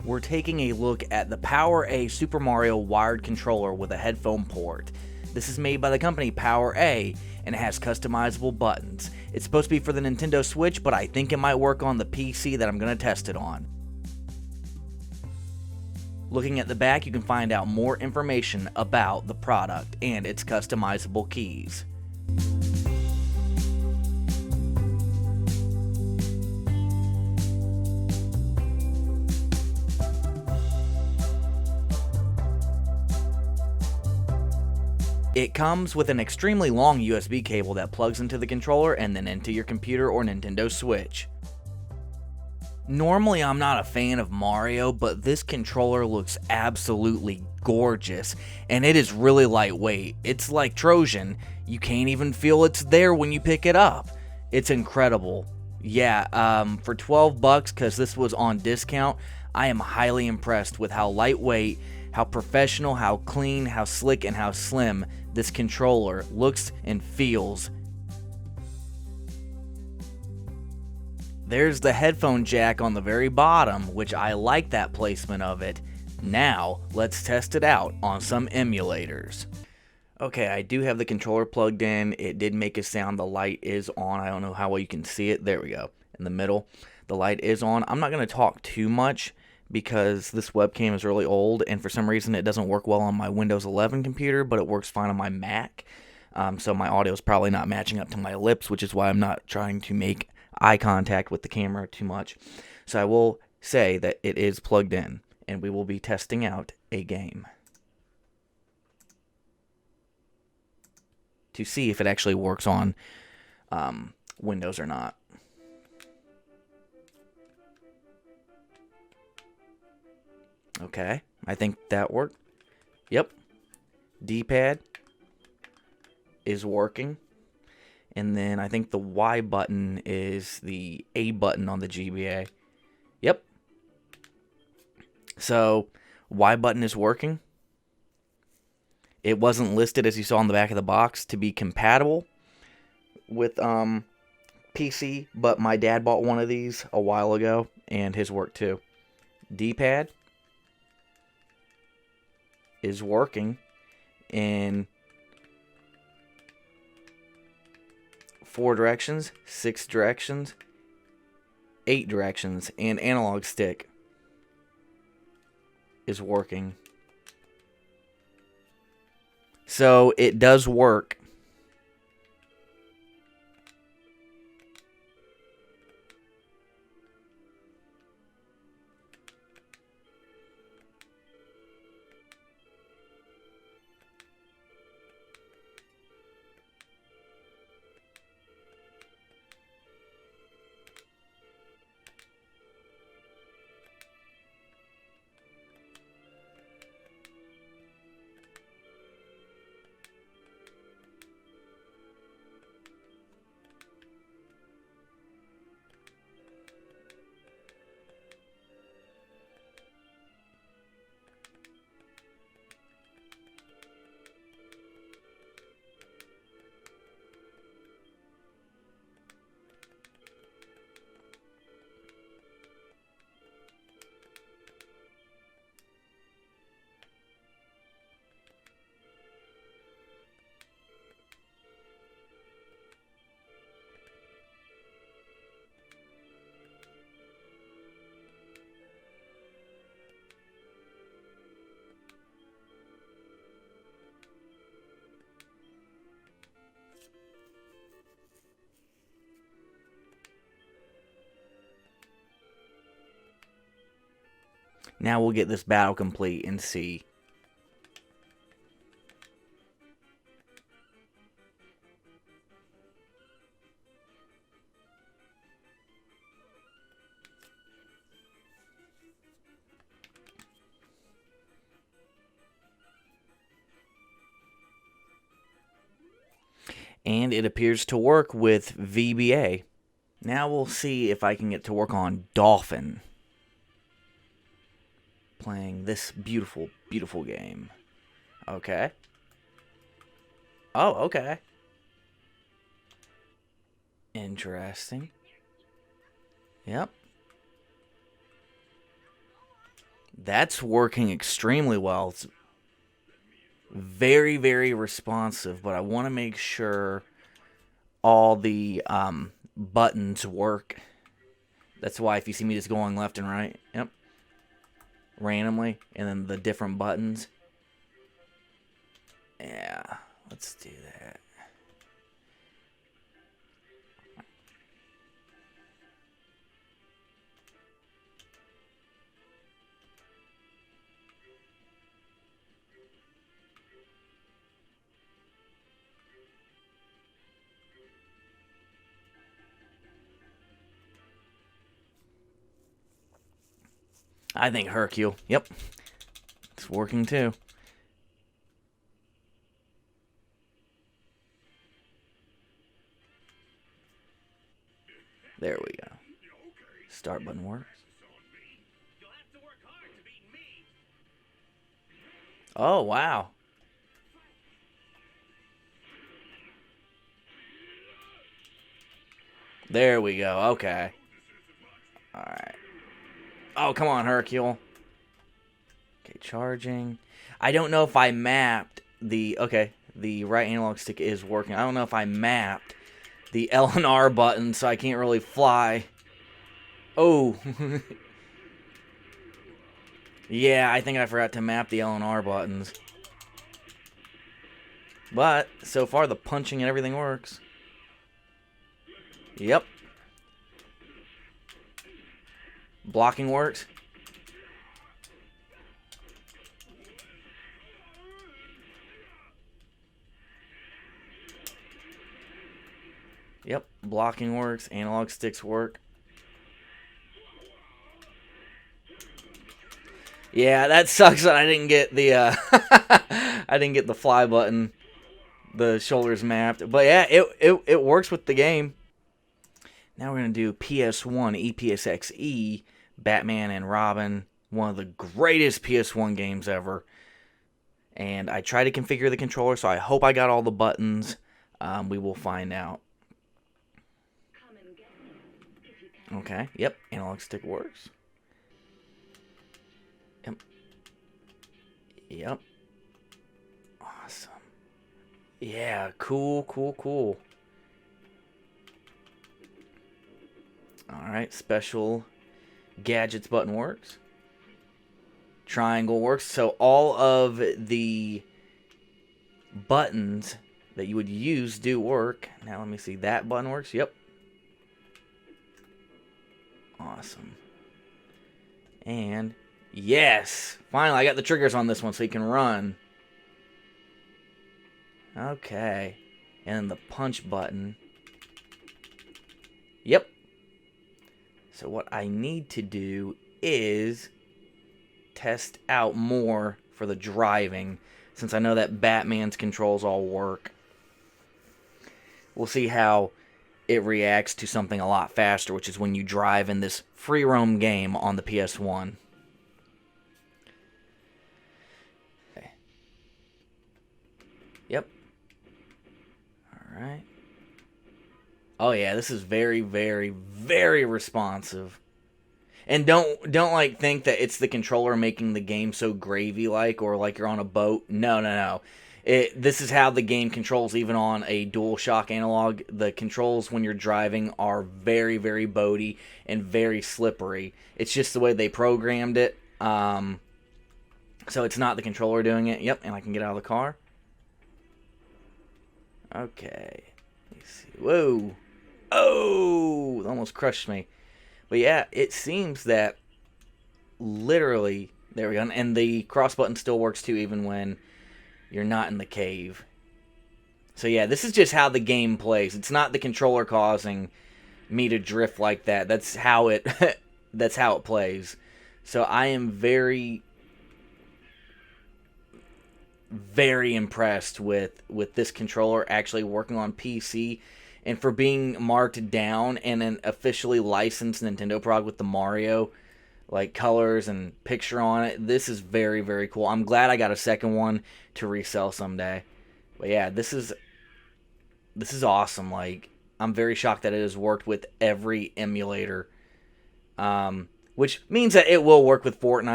we're taking a look at the Power A Super Mario wired controller with a headphone port. This is made by the company Power A, and it has customizable buttons. It's supposed to be for the Nintendo Switch, but I think it might work on the PC that I'm going to test it on. Looking at the back, you can find out more information about the product and its customizable keys. It comes with an extremely long USB cable that plugs into the controller and then into your computer or Nintendo Switch. Normally I'm not a fan of Mario, but this controller looks absolutely gorgeous, and it is really lightweight. It's like Trojan, you can't even feel it's there when you pick it up. It's incredible. Yeah, for 12 bucks, because this was on discount, I am highly impressed with how lightweight, how professional, how clean, how slick, and how slim this controller looks and feels. There's the headphone jack on the very bottom, which I like that placement of it. Now, let's test it out on some emulators. Okay, I do have the controller plugged in. It did make a sound. The light is on. I don't know how well you can see it. There we go. In the middle, the light is on. I'm not going to talk too much because this webcam is really old, and for some reason it doesn't work well on my Windows 11 computer, but it works fine on my Mac. So my audio is probably not matching up to my lips, which is why I'm not trying to make eye contact with the camera too much. So I will say that it is plugged in, and we will be testing out a game to see if it actually works on Windows or not. Okay, I think that worked. Yep. D-pad is working. And then I think the Y button is the A button on the GBA. Yep. So, Y button is working. It wasn't listed, as you saw on the back of the box, to be compatible with PC, but my dad bought one of these a while ago, and his worked too. D-pad is working in 4 directions, 6 directions, 8 directions, and analog stick is working. So it does work. Now we'll get this battle complete and see. And it appears to work with VBA. Now we'll see if I can get to work on Dolphin. Playing this beautiful, beautiful game. Okay. Oh, okay. Interesting. Yep. That's working extremely well. It's very, very responsive, but I want to make sure all the buttons work. That's why if you see me just going left and right, yep, randomly, and then the different buttons. Yeah, let's do that. I think Hercule. Yep. It's working too. There we go. Start button works. Oh, wow. There we go. Okay. Alright. Oh, come on, Hercule. Okay, charging. I don't know if I mapped the... Okay, the right analog stick is working. I don't know if I mapped the L and R button, so I can't really fly. Oh. Yeah, I think I forgot to map the L and R buttons. But, so far, the punching and everything works. Yep. Blocking works. Yep, blocking works. Analog sticks work. Yeah, that sucks that I didn't get the I didn't get the fly button, the shoulders mapped. But yeah, it works with the game. Now we're gonna do PS1 EPSXE, Batman and Robin, one of the greatest PS1 games ever. And I tried to configure the controller, so I hope I got all the buttons. We will find out. Okay, yep, analog stick works. Yep. Yep. Awesome. Yeah, cool, cool, cool. Alright, special gadgets button works. Triangle works. So all of the buttons that you would use do work. Now let me see. That button works. Yep. Awesome. And yes, finally I got the triggers on this one so you can run. Okay. And the punch button. Yep. So what I need to do is test out more for the driving, since I know that Batman's controls all work. We'll see how it reacts to something a lot faster, which is when you drive in this free roam game on the PS1. Okay. Yep. Alright. Oh yeah, this is very, very, very responsive. And don't like think that it's the controller making the game so gravy-like or like you're on a boat. No, no, no. This is how the game controls even on a DualShock analog. The controls when you're driving are very, very boaty and very slippery. It's just the way they programmed it. So it's not the controller doing it. Yep, and I can get out of the car. Okay. Let's see. Whoa. Oh! It almost crushed me. But yeah, it seems that literally... There we go. And the cross button still works too, even when you're not in the cave. So yeah, this is just how the game plays. It's not the controller causing me to drift like that. That's how it that's how it plays. So I am very impressed with this controller actually working on PC, and for being marked down and an officially licensed Nintendo product with the Mario like colors and picture on it. This is very, very cool. I'm glad I got a second one to resell someday. But yeah, this is awesome. Like, I'm very shocked that it has worked with every emulator, which means that it will work with Fortnite.